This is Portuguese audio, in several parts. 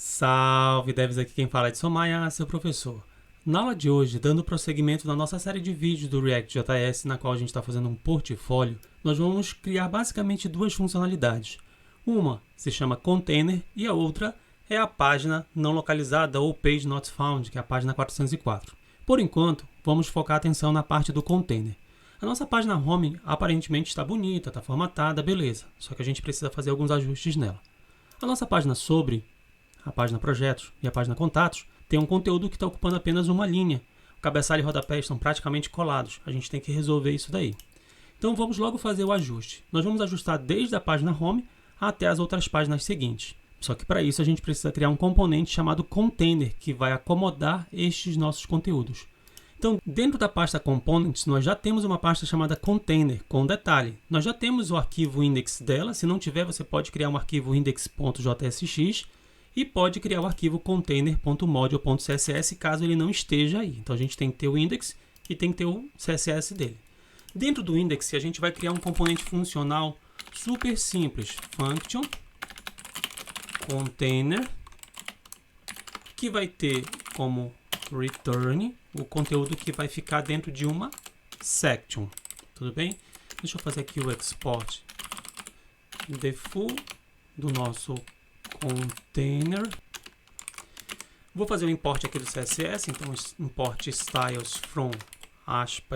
Salve devs, aqui quem fala é Edson Maia, seu professor. Na aula de hoje, dando prosseguimento na nossa série de vídeos do React.js, na qual a gente está fazendo um portfólio, nós vamos criar basicamente duas funcionalidades. Uma se chama Container e a outra é a página não localizada ou Page Not Found, que é a página 404. Por enquanto, vamos focar a atenção na parte do Container. A nossa página home aparentemente está bonita, está formatada, beleza, só que a gente precisa fazer alguns ajustes nela. A nossa página sobre, a página projetos e a página contatos, tem um conteúdo que está ocupando apenas uma linha. O cabeçalho e o rodapé estão praticamente colados. A gente tem que resolver isso daí. Então vamos logo fazer o ajuste. Nós vamos ajustar desde a página home até as outras páginas seguintes. Só que para isso a gente precisa criar um componente chamado container, que vai acomodar estes nossos conteúdos. Então, dentro da pasta Components, nós já temos uma pasta chamada Container, com detalhe. Nós já temos o arquivo index dela. Se não tiver, você pode criar um arquivo index.jsx e pode criar o arquivo container.module.css caso ele não esteja aí. Então, a gente tem que ter o index e tem que ter o CSS dele. Dentro do index, a gente vai criar um componente funcional super simples. Function container, que vai ter como return o conteúdo que vai ficar dentro de uma section. Tudo bem? Deixa eu fazer aqui o export default do nosso container. Vou fazer o import aqui do CSS, então import styles from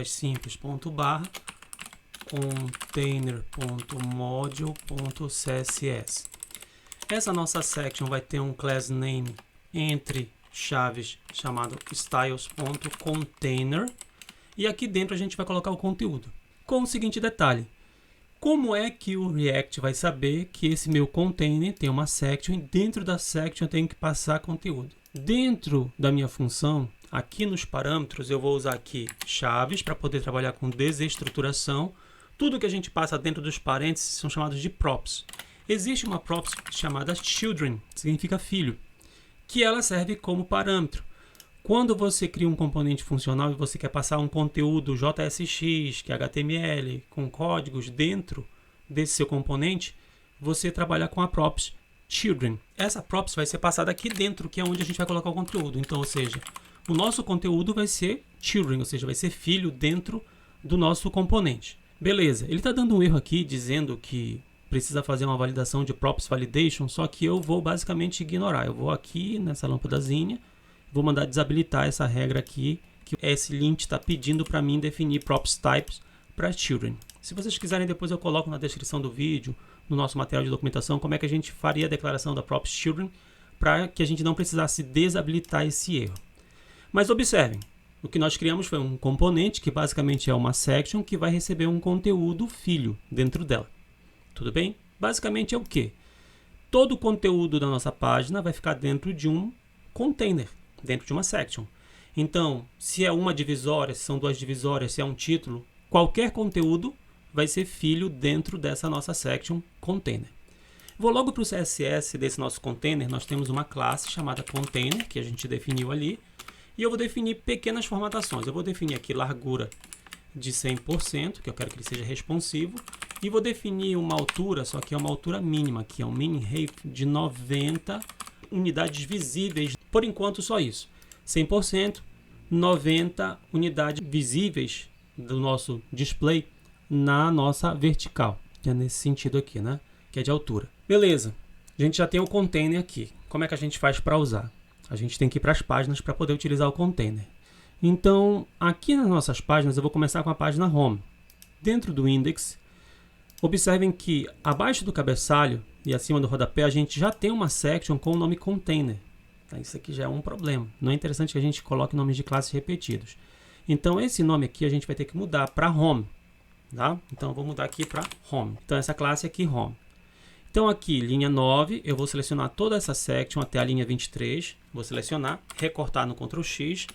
simples.barra container.module.css. Essa nossa section vai ter um class name entre chaves chamado styles.container e aqui dentro a gente vai colocar o conteúdo. Com o seguinte detalhe: como é que o React vai saber que esse meu container tem uma section e dentro da section eu tenho que passar conteúdo? Dentro da minha função, aqui nos parâmetros, eu vou usar aqui chaves para poder trabalhar com desestruturação. Tudo que a gente passa dentro dos parênteses são chamados de props. Existe uma props chamada children, que significa filho, que ela serve como parâmetro. Quando você cria um componente funcional e você quer passar um conteúdo JSX, que é HTML, com códigos dentro desse seu componente, você trabalha com a props children. Essa props vai ser passada aqui dentro, que é onde a gente vai colocar o conteúdo. Então, ou seja, o nosso conteúdo vai ser children, ou seja, vai ser filho dentro do nosso componente. Beleza, ele está dando um erro aqui, dizendo que precisa fazer uma validação de props validation, só que eu vou basicamente ignorar. Eu vou aqui nessa lâmpadazinha, vou mandar desabilitar essa regra aqui, que esse lint está pedindo para mim definir props types para children. Se vocês quiserem, depois eu coloco na descrição do vídeo, no nosso material de documentação, como é que a gente faria a declaração da props children para que a gente não precisasse desabilitar esse erro. Mas observem, o que nós criamos foi um componente que basicamente é uma section que vai receber um conteúdo filho dentro dela. Tudo bem? Basicamente é o quê? Todo o conteúdo da nossa página vai ficar dentro de um container, dentro de uma section. Então, se é uma divisória, se são duas divisórias, se é um título, qualquer conteúdo vai ser filho dentro dessa nossa section container. Vou logo para o CSS desse nosso container. Nós temos uma classe chamada container, que a gente definiu ali, e eu vou definir pequenas formatações. Eu vou definir aqui largura de 100%, que eu quero que ele seja responsivo, e vou definir uma altura, só que é uma altura mínima, que é um min height de 90 unidades visíveis. Por enquanto, só isso. 100%, 90 unidades visíveis do nosso display na nossa vertical, que é nesse sentido aqui, né? Que é de altura. Beleza, a gente já tem o container aqui. Como é que a gente faz para usar? A gente tem que ir para as páginas para poder utilizar o container. Então, aqui nas nossas páginas, eu vou começar com a página home. Dentro do index, observem que abaixo do cabeçalho e acima do rodapé, a gente já tem uma section com o nome container. Isso aqui já é um problema. Não é interessante que a gente coloque nomes de classes repetidos. Então, esse nome aqui a gente vai ter que mudar para home. Tá? Então, eu vou mudar aqui para home. Então, essa classe aqui, home. Então, aqui, linha 9, eu vou selecionar toda essa section até a linha 23. Vou selecionar, recortar no Ctrl X.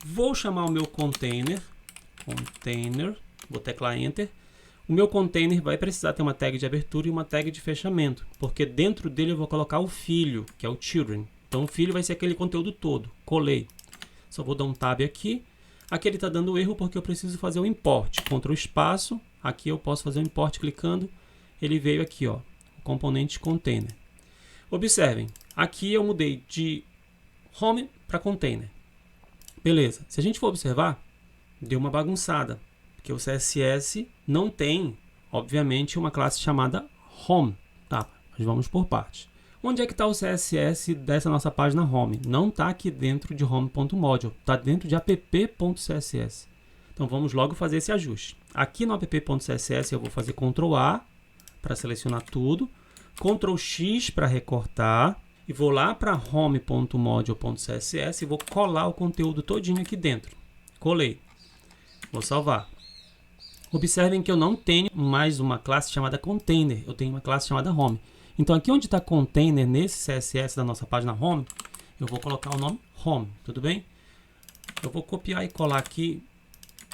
Vou chamar o meu container, vou teclar Enter. O meu container vai precisar ter uma tag de abertura e uma tag de fechamento, porque dentro dele eu vou colocar o filho, que é o children. Então o filho vai ser aquele conteúdo todo, colei. Só vou dar um tab aqui. Aqui ele está dando erro porque eu preciso fazer o import. Ctrl espaço, aqui eu posso fazer o import clicando. Ele veio aqui, ó, o componente container. Observem, Aqui eu mudei de home para container. Beleza. Se a gente for observar, deu uma bagunçada, porque o CSS não tem, obviamente, uma classe chamada home. Tá, mas vamos por partes. Onde é que está o CSS dessa nossa página home? Não está aqui dentro de home.module, está dentro de app.css. Então vamos logo fazer esse ajuste. Aqui no app.css eu vou fazer Ctrl A para selecionar tudo, Ctrl X para recortar, e vou lá para home.module.css e vou colar o conteúdo todinho aqui dentro. Colei. Vou salvar. Observem que eu não tenho mais uma classe chamada container, eu tenho uma classe chamada home. Então aqui onde está container nesse CSS da nossa página home, eu vou colocar o nome home, tudo bem? Eu vou copiar e colar aqui.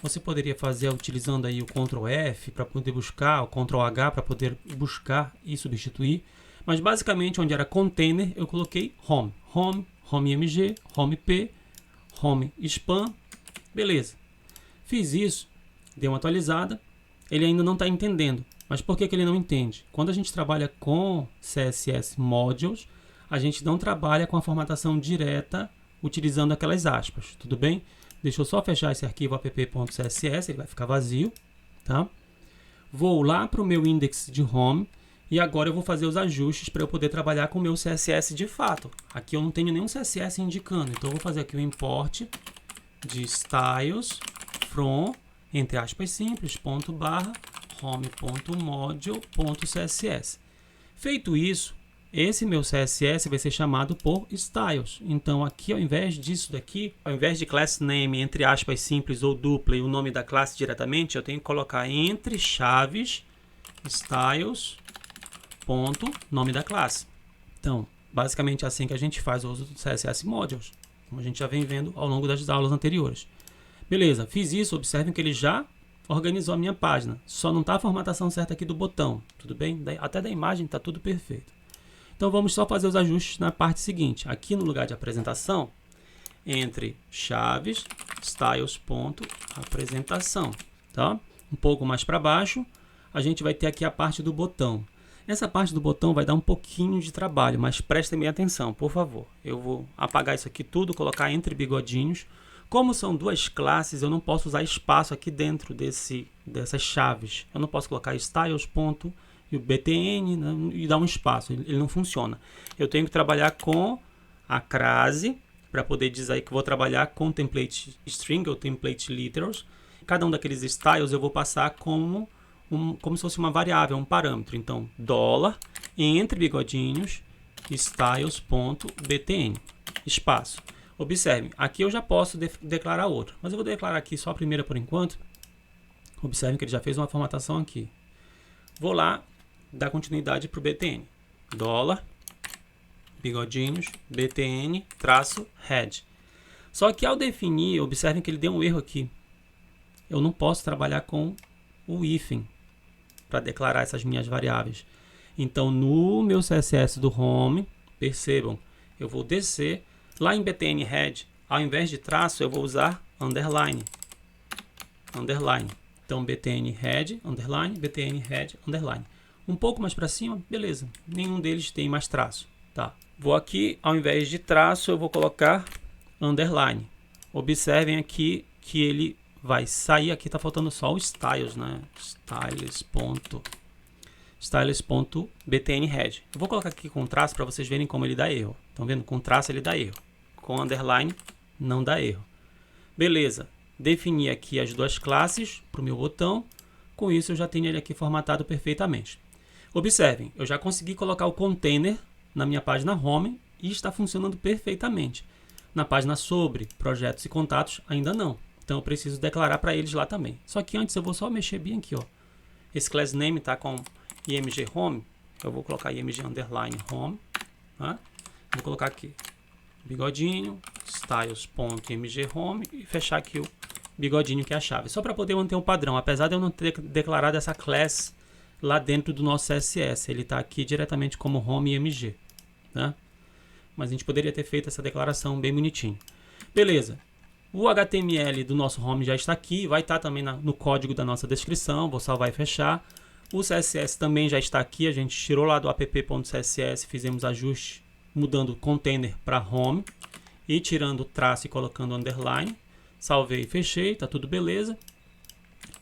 Você poderia fazer utilizando aí o Ctrl F para poder buscar, o Ctrl H para poder buscar e substituir. Mas basicamente onde era container eu coloquei home, home img, home p, home spam, beleza. Fiz isso, dei uma atualizada, ele ainda não está entendendo. Mas por que ele não entende? Quando a gente trabalha com CSS Modules, a gente não trabalha com a formatação direta utilizando aquelas aspas, tudo bem? Deixa eu só fechar esse arquivo app.css, ele vai ficar vazio, tá? Vou lá para o meu index de home e agora eu vou fazer os ajustes para eu poder trabalhar com o meu CSS de fato. Aqui eu não tenho nenhum CSS indicando, então eu vou fazer aqui o import de styles from, entre aspas simples, ponto barra, home.module.css. Feito isso, esse meu CSS vai ser chamado por styles. Então aqui ao invés disso daqui, ao invés de class name entre aspas simples ou dupla e o nome da classe diretamente, eu tenho que colocar entre chaves styles ponto nome da classe. Então, basicamente é assim que a gente faz o uso do CSS Modules, como a gente já vem vendo ao longo das aulas anteriores. Beleza, fiz isso, observem que ele já organizou a minha página, só não está a formatação certa aqui do botão, tudo bem? Até da imagem está tudo perfeito. Então vamos só fazer os ajustes na parte seguinte, aqui no lugar de apresentação, entre chaves, styles.apresentação, tá? Um pouco mais para baixo, a gente vai ter aqui a parte do botão. Essa parte do botão vai dar um pouquinho de trabalho, mas prestem bem atenção, por favor. Eu vou apagar isso aqui tudo, colocar entre bigodinhos. Como são duas classes, eu não posso usar espaço aqui dentro dessas chaves. Eu não posso colocar styles. E o btn, né, e dar um espaço. Ele não funciona. Eu tenho que trabalhar com a crase para poder dizer aí que vou trabalhar com template string ou template literals. Cada um daqueles styles eu vou passar como se fosse uma variável, um parâmetro. Então, $, entre bigodinhos, styles.btn, espaço. Observem, aqui eu já posso declarar outro, mas eu vou declarar aqui só a primeira por enquanto. Observem que ele já fez uma formatação aqui. Vou lá dar continuidade para o btn. $, bigodinhos, btn, traço, head. Só que ao definir, observem que ele deu um erro aqui. Eu não posso trabalhar com o hífen para declarar essas minhas variáveis. Então, no meu CSS do home, percebam, eu vou descer. Lá em btn head, ao invés de traço, eu vou usar underline. Underline. Então, btn head, underline, btn head, underline. Um pouco mais para cima, beleza. Nenhum deles tem mais traço. Tá. Vou aqui, ao invés de traço, eu vou colocar underline. Observem aqui que ele vai sair. Aqui está faltando só o styles, né? Styles.btn head. Eu vou colocar aqui com traço para vocês verem como ele dá erro. Estão vendo? Com traço ele dá erro. Com underline não dá erro. Beleza. Defini aqui as duas classes para o meu botão. Com isso eu já tenho ele aqui formatado perfeitamente. Observem, eu já consegui colocar o container na minha página home e está funcionando perfeitamente. Na página sobre projetos e contatos ainda não. Então eu preciso declarar para eles lá também. Só que antes eu vou só mexer bem aqui, ó. Esse class name está com img home. Eu vou colocar img underline home. Tá? Vou colocar aqui bigodinho, styles.img home e fechar aqui o bigodinho que é a chave. Só para poder manter um padrão, apesar de eu não ter declarado essa class lá dentro do nosso CSS. Ele está aqui diretamente como home img. Tá? Mas a gente poderia ter feito essa declaração bem bonitinho. Beleza. O HTML do nosso home já está aqui, vai estar também no código da nossa descrição, vou salvar e fechar. O CSS também já está aqui, a gente tirou lá do app.css, fizemos ajuste mudando container para home e tirando o traço e colocando underline. Salvei e fechei, tá tudo beleza.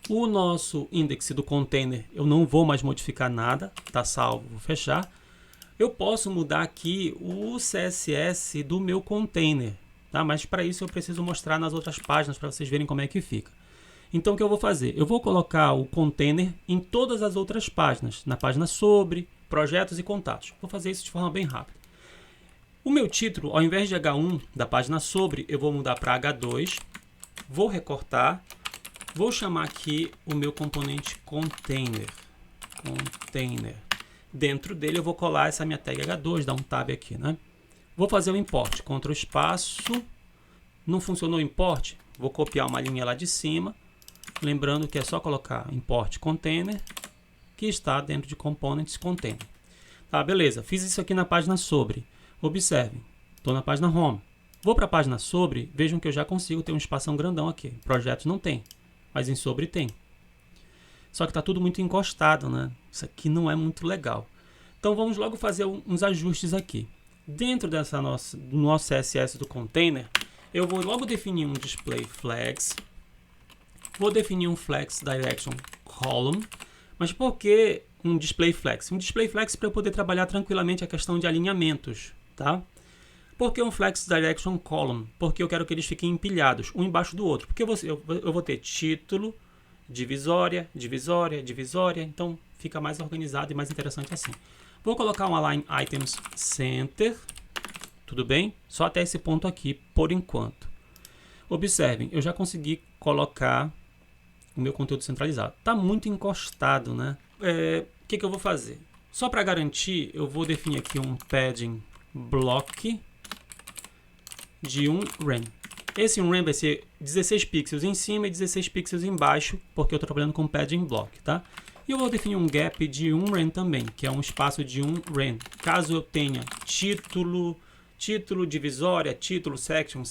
O nosso index do container eu não vou mais modificar nada, tá salvo, vou fechar. Eu posso mudar aqui o CSS do meu container, tá? Mas para isso eu preciso mostrar nas outras páginas para vocês verem como é que fica. Então o que eu vou fazer? Eu vou colocar o container em todas as outras páginas, na página sobre, projetos e contatos. Vou fazer isso de forma bem rápida. O meu título, ao invés de H1 da página sobre, eu vou mudar para H2, vou recortar, vou chamar aqui o meu componente container. Dentro dele eu vou colar essa minha tag H2, dar um tab aqui, né? Vou fazer o import, Ctrl espaço, não funcionou o import, vou copiar uma linha lá de cima, lembrando que é só colocar import container, que está dentro de components container. Tá, beleza, fiz isso aqui na página sobre, observem, estou na página home, vou para a página sobre, vejam que eu já consigo ter um espação grandão aqui, projetos não tem, mas em sobre tem. Só que está tudo muito encostado, né? Isso aqui não é muito legal. Então vamos logo fazer uns ajustes aqui. Dentro do nosso CSS do container, eu vou logo definir um display flags. Vou definir um flex direction column. Mas por que um display flex? Um display flex para eu poder trabalhar tranquilamente a questão de alinhamentos, tá? Por que um flex direction column? Porque eu quero que eles fiquem empilhados, um embaixo do outro. Porque eu vou ter título, divisória, divisória, divisória, então fica mais organizado e mais interessante assim. Vou colocar um align items center, tudo bem? Só até esse ponto aqui, por enquanto. Observem, eu já consegui colocar o meu conteúdo centralizado. Está muito encostado, né? O que eu vou fazer? Só para garantir, eu vou definir aqui um padding block de 1 rem. Esse rem vai ser 16 pixels em cima e 16 pixels embaixo, porque eu estou trabalhando com padding block, tá? E eu vou definir um gap de 1 rem também, que é um espaço de 1 rem. Caso eu tenha título, divisória, título, section,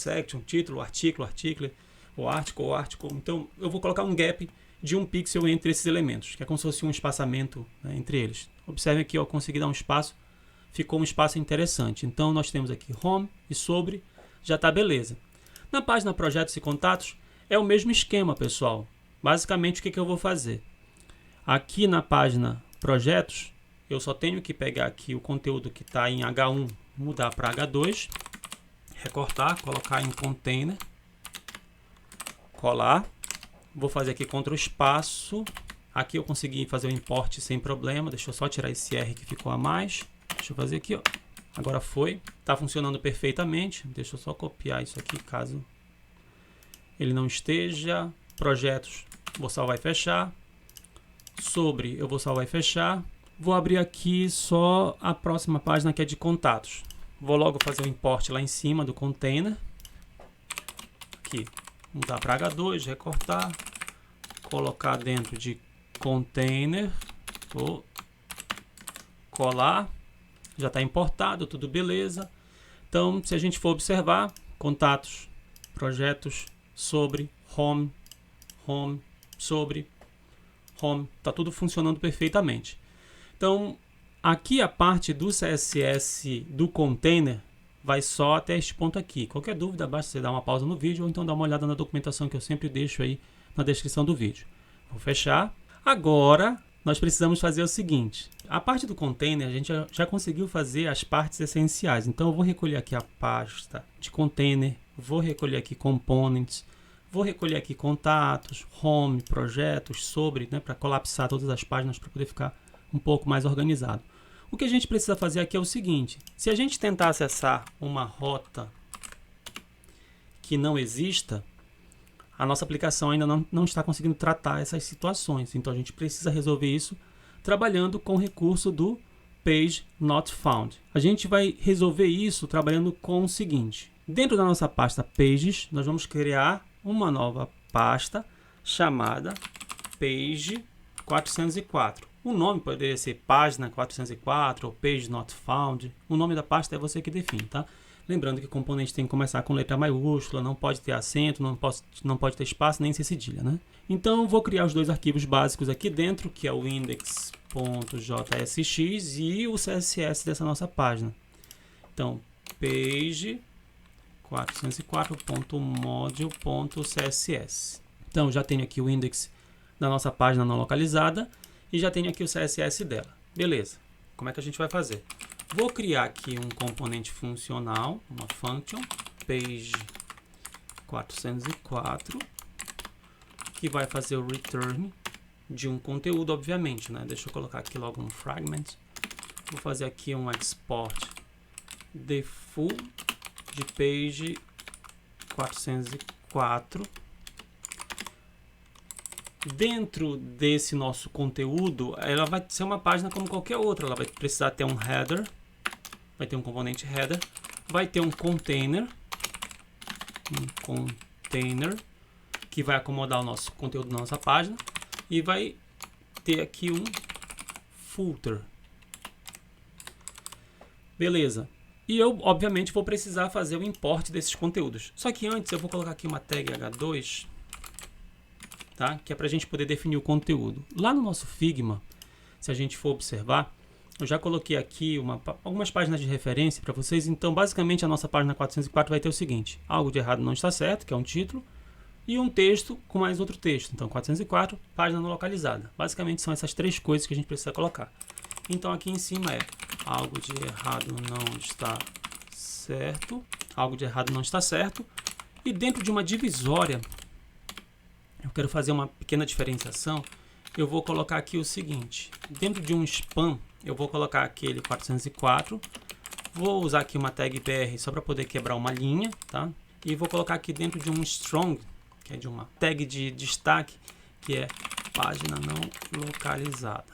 título, article, ou article. Então, eu vou colocar um gap de 1 pixel entre esses elementos, que é como se fosse um espaçamento, né, entre eles. Observem aqui, eu consegui dar um espaço, ficou um espaço interessante. Então, nós temos aqui home e sobre, já está beleza. Na página projetos e contatos, é o mesmo esquema, pessoal. Basicamente, o que eu vou fazer? Aqui na página projetos, eu só tenho que pegar aqui o conteúdo que está em H1, mudar para H2, recortar, colocar em container, colar. Vou fazer aqui Ctrl espaço. Aqui eu consegui fazer o import sem problema. Deixa eu só tirar esse R que ficou a mais. Deixa eu fazer aqui, ó. Agora foi. Está funcionando perfeitamente. Deixa eu só copiar isso aqui, caso ele não esteja. Projetos, vou salvar e fechar. Sobre, eu vou salvar e fechar. Vou abrir aqui só a próxima página, que é de contatos. Vou logo fazer o import lá em cima do container. Aqui, mudar para H2, recortar. Colocar dentro de container. Vou colar. Já está importado, tudo beleza. Então, se a gente for observar, contatos, projetos, sobre, home, sobre, home, está tudo funcionando perfeitamente. Então, aqui a parte do CSS do container vai só até este ponto aqui. Qualquer dúvida, basta você dar uma pausa no vídeo ou então dar uma olhada na documentação que eu sempre deixo aí na descrição do vídeo. Vou fechar. Agora, nós precisamos fazer o seguinte. A parte do container, a gente já conseguiu fazer as partes essenciais. Então, eu vou recolher aqui a pasta de container, vou recolher aqui components, vou recolher aqui contatos, home, projetos, sobre, né, para colapsar todas as páginas para poder ficar um pouco mais organizado. O que a gente precisa fazer aqui é o seguinte. Se a gente tentar acessar uma rota que não exista, a nossa aplicação ainda não está conseguindo tratar essas situações. Então, a gente precisa resolver isso trabalhando com o recurso do Page Not Found. A gente vai resolver isso trabalhando com o seguinte. Dentro da nossa pasta Pages, nós vamos criar uma nova pasta chamada Page 404. O nome poderia ser Página 404 ou Page Not Found. O nome da pasta é você que define, tá? Lembrando que o componente tem que começar com letra maiúscula, não pode ter acento, não pode ter espaço, nem ser cedilha, né? Então, vou criar os dois arquivos básicos aqui dentro, que é o index.jsx e o CSS dessa nossa página. Então, page 404.module.css. Então, já tenho aqui o index da nossa página não localizada e já tenho aqui o CSS dela. Beleza. Como é que a gente vai fazer? Vou criar aqui um componente funcional, uma function, page 404, que vai fazer o return de um conteúdo, obviamente, né? Deixa eu colocar aqui logo um fragment. Vou fazer aqui um export de full de page 404. Dentro desse nosso conteúdo, ela vai ser uma página como qualquer outra. Ela vai precisar ter um header, vai ter um componente header, vai ter um container que vai acomodar o nosso conteúdo na nossa página e vai ter aqui um footer. Beleza. E eu, obviamente, vou precisar fazer o import desses conteúdos. Só que antes eu vou colocar aqui uma tag h2, tá? Que é para a gente poder definir o conteúdo. Lá no nosso Figma, se a gente for observar, eu já coloquei aqui algumas páginas de referência para vocês. Então, basicamente, a nossa página 404 vai ter o seguinte: algo de errado não está certo, que é um título, e um texto com mais outro texto. Então, 404, página não localizada. Basicamente, são essas três coisas que a gente precisa colocar. Então, aqui em cima é algo de errado não está certo, algo de errado não está certo. E dentro de uma divisória, eu quero fazer uma pequena diferenciação. Eu vou colocar aqui o seguinte: dentro de um span, eu vou colocar aquele 404. Vou usar aqui uma tag br só para poder quebrar uma linha, tá? E vou colocar aqui dentro de um strong, que é de uma tag de destaque, que é página não localizada.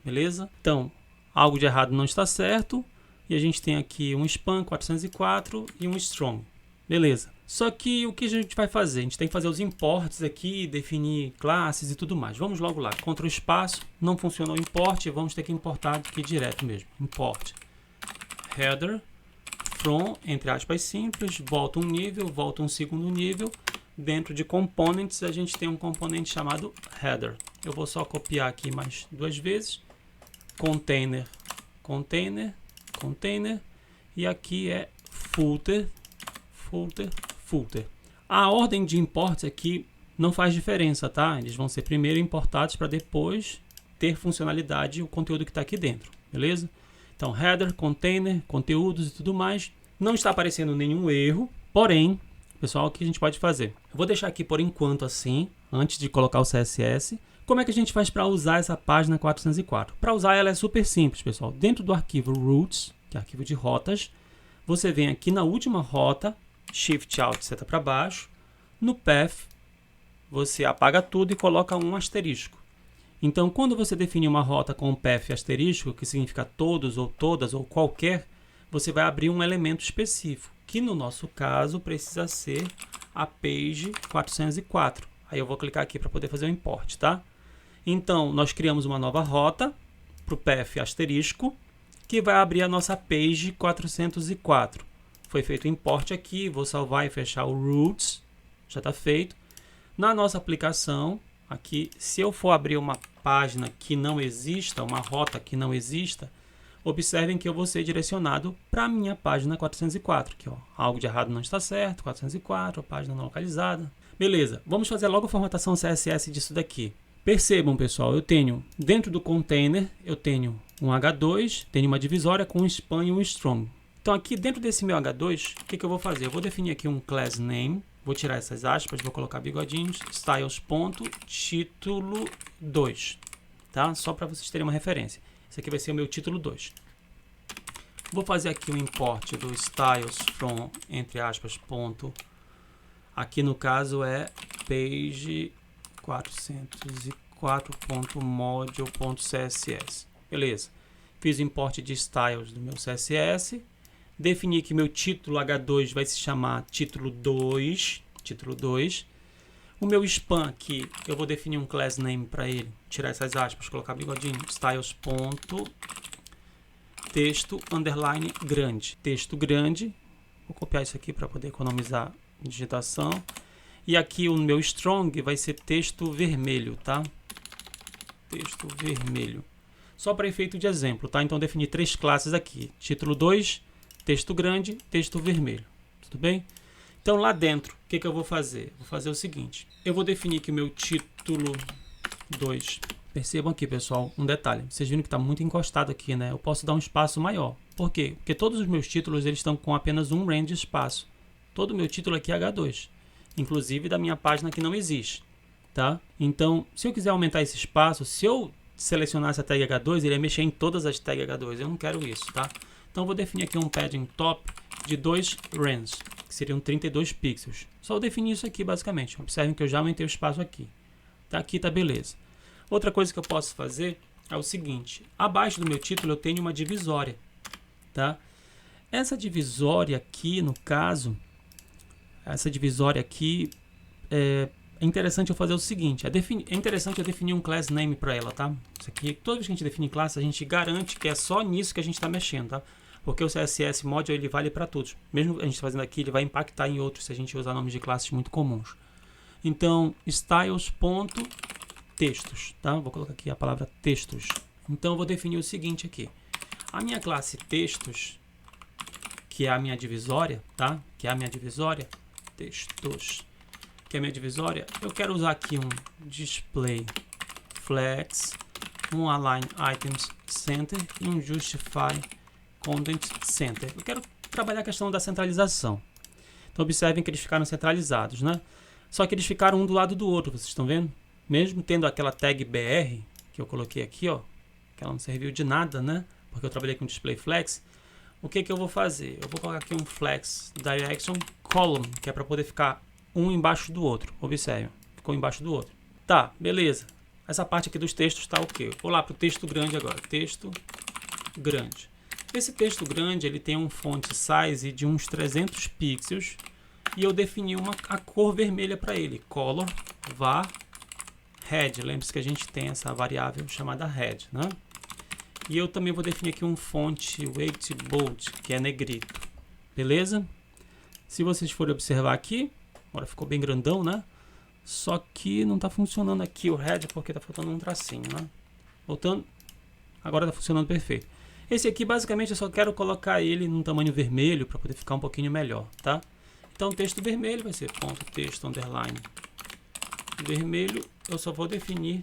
Beleza? Então, algo de errado não está certo. E a gente tem aqui um span 404 e um strong. Beleza. Só que o que a gente vai fazer? A gente tem que fazer os imports aqui, definir classes e tudo mais. Vamos logo lá. Ctrl espaço, não funcionou o import, vamos ter que importar aqui direto mesmo. Import header from, entre aspas simples, volta um nível, volta um segundo nível. Dentro de components, a gente tem um componente chamado header. Eu vou só copiar aqui mais duas vezes. Container, container, container. E aqui é footer, footer, footer. A ordem de imports aqui não faz diferença, tá? Eles vão ser primeiro importados para depois ter funcionalidade o conteúdo que está aqui dentro, beleza? Então, header, container, conteúdos e tudo mais. Não está aparecendo nenhum erro, porém, pessoal, o que a gente pode fazer? Eu vou deixar aqui por enquanto assim, antes de colocar o CSS. Como é que a gente faz para usar essa página 404? Para usar ela é super simples, pessoal. Dentro do arquivo routes, que é arquivo de rotas, você vem aqui na última rota, Shift Alt seta para baixo. No path, você apaga tudo e coloca um asterisco. Então, quando você definir uma rota com um path asterisco, que significa todos ou todas ou qualquer, você vai abrir um elemento específico, que no nosso caso precisa ser a page 404. Aí eu vou clicar aqui para poder fazer o import, tá? Então, nós criamos uma nova rota para o path asterisco, que vai abrir a nossa page 404. Foi feito o import aqui, vou salvar e fechar o routes, já está feito. Na nossa aplicação, aqui, se eu for abrir uma página que não exista, uma rota que não exista, observem que eu vou ser direcionado para a minha página 404, aqui, ó, algo de errado não está certo, 404, página não localizada. Beleza, vamos fazer logo a formatação CSS disso daqui. Percebam, pessoal, eu tenho, dentro do container, eu tenho um H2, tenho uma divisória com um span e um strong. Então, aqui dentro desse meu H2, o que eu vou fazer? Eu vou definir aqui um class name, vou tirar essas aspas, vou colocar bigodinhos, styles.título 2, tá? Só para vocês terem uma referência. Esse aqui vai ser o meu título 2. Vou fazer aqui o import do styles from, entre aspas, ponto. Aqui no caso é page 404.module.css. Beleza. Fiz o import de styles do meu CSS. Defini que meu título H2 vai se chamar título 2. Título 2. O meu span aqui, eu vou definir um class name para ele. Tirar essas aspas, colocar bigodinho. Styles. Texto underline grande. Texto grande. Vou copiar isso aqui para poder economizar digitação. E aqui o meu strong vai ser texto vermelho, tá? Texto vermelho. só para efeito de exemplo, tá? Então, defini 3 classes aqui. Título 2, texto grande, texto vermelho. Tudo bem? Então, lá dentro, o que eu vou fazer? Vou fazer o seguinte. Eu vou definir que o meu título 2... Percebam aqui, pessoal, um detalhe. Vocês viram que está muito encostado aqui, né? Eu posso dar um espaço maior. Por quê? Porque todos os meus títulos eles estão com apenas um range de espaço. Todo o meu título aqui é H2. Inclusive da minha página que não existe. Tá? Então, se eu quiser aumentar esse espaço, se eu selecionasse a tag H2, ele ia mexer em todas as tags H2. Eu não quero isso, tá? Então, eu vou definir aqui um padding top de 2 rands, que seriam 32 pixels. Só eu definir isso aqui, basicamente. Observem que eu já aumentei o espaço aqui. Tá? Aqui tá beleza. Outra coisa que eu posso fazer é o seguinte. Abaixo do meu título eu tenho uma divisória. Tá? Essa divisória aqui, no caso, essa divisória aqui, é interessante eu fazer o seguinte. É interessante eu definir um class name para ela, tá? Isso aqui, toda vez que a gente define classe, a gente garante que é só nisso que a gente está mexendo, tá? Porque o CSS Module ele vale para todos. Mesmo a gente fazendo aqui, ele vai impactar em outros se a gente usar nomes de classes muito comuns. Então, styles.textos, tá? Vou colocar aqui a palavra textos. Então, eu vou definir o seguinte aqui. A minha classe textos, que é a minha divisória, tá? Que é a minha divisória, textos, que é a minha divisória, eu quero usar aqui um display flex, um align items center e um justify content center. Eu quero trabalhar a questão da centralização. Então, observem que eles ficaram centralizados, né? Só que eles ficaram um do lado do outro, vocês estão vendo? Mesmo tendo aquela tag BR, que eu coloquei aqui, ó, que ela não serviu de nada, né? Porque eu trabalhei com display flex. O que eu vou fazer? Eu vou colocar aqui um flex direction column, que é para poder ficar um embaixo do outro. Observe, ficou embaixo do outro. Tá, beleza. Essa parte aqui dos textos está ok. Vou lá para o texto grande agora. Texto grande. Esse texto grande ele tem um font size de uns 300 pixels e eu defini a cor vermelha para ele. Color var red. Lembre-se que a gente tem essa variável chamada red, né? E eu também vou definir aqui um font weight bold, que é negrito. Beleza? Se vocês forem observar aqui, agora ficou bem grandão, né? Só que não está funcionando aqui o red porque está faltando um tracinho, né? Voltando, agora está funcionando perfeito. Esse aqui, basicamente, eu só quero colocar ele num tamanho vermelho para poder ficar um pouquinho melhor, tá? Então, o texto vermelho vai ser ponto texto underline vermelho. Eu só vou definir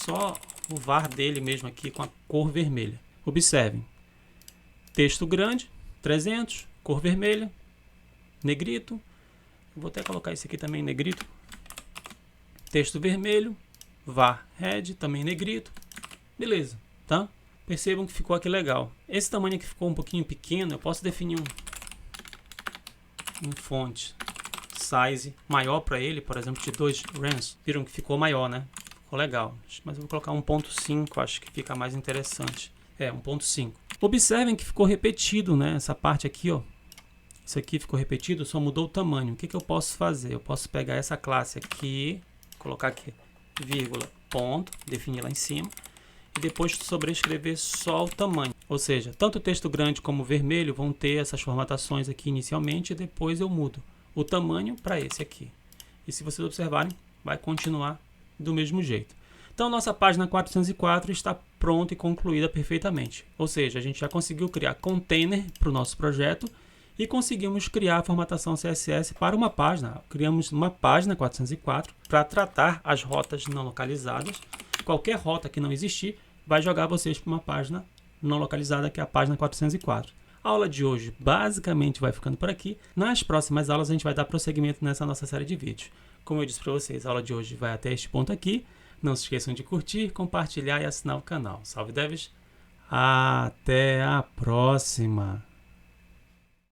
só o var dele mesmo aqui com a cor vermelha. Observem. Texto grande, 300, cor vermelha, negrito. Vou até colocar esse aqui também negrito. Texto vermelho, var red, também negrito. Beleza, tá? Percebam que ficou aqui legal. Esse tamanho aqui ficou um pouquinho pequeno. Eu posso definir um font size maior para ele, por exemplo, de 2 rands. Viram que ficou maior, né? Ficou legal. Mas eu vou colocar 1.5, acho que fica mais interessante. 1.5. Observem que ficou repetido, né? Essa parte aqui, ó. Isso aqui ficou repetido, só mudou o tamanho. O que eu posso fazer? Eu posso pegar essa classe aqui, colocar aqui, vírgula, ponto, definir lá em cima, e depois sobrescrever só o tamanho. Ou seja, tanto o texto grande como o vermelho vão ter essas formatações aqui inicialmente, e depois eu mudo o tamanho para esse aqui. E se vocês observarem, vai continuar do mesmo jeito. Então, nossa página 404 está pronta e concluída perfeitamente. Ou seja, a gente já conseguiu criar container para o nosso projeto e conseguimos criar a formatação CSS para uma página. Criamos uma página 404 para tratar as rotas não localizadas. Qualquer rota que não existir vai jogar vocês para uma página não localizada, que é a página 404. A aula de hoje basicamente vai ficando por aqui. Nas próximas aulas a gente vai dar prosseguimento nessa nossa série de vídeos. Como eu disse para vocês, a aula de hoje vai até este ponto aqui. Não se esqueçam de curtir, compartilhar e assinar o canal. Salve devs! Até a próxima!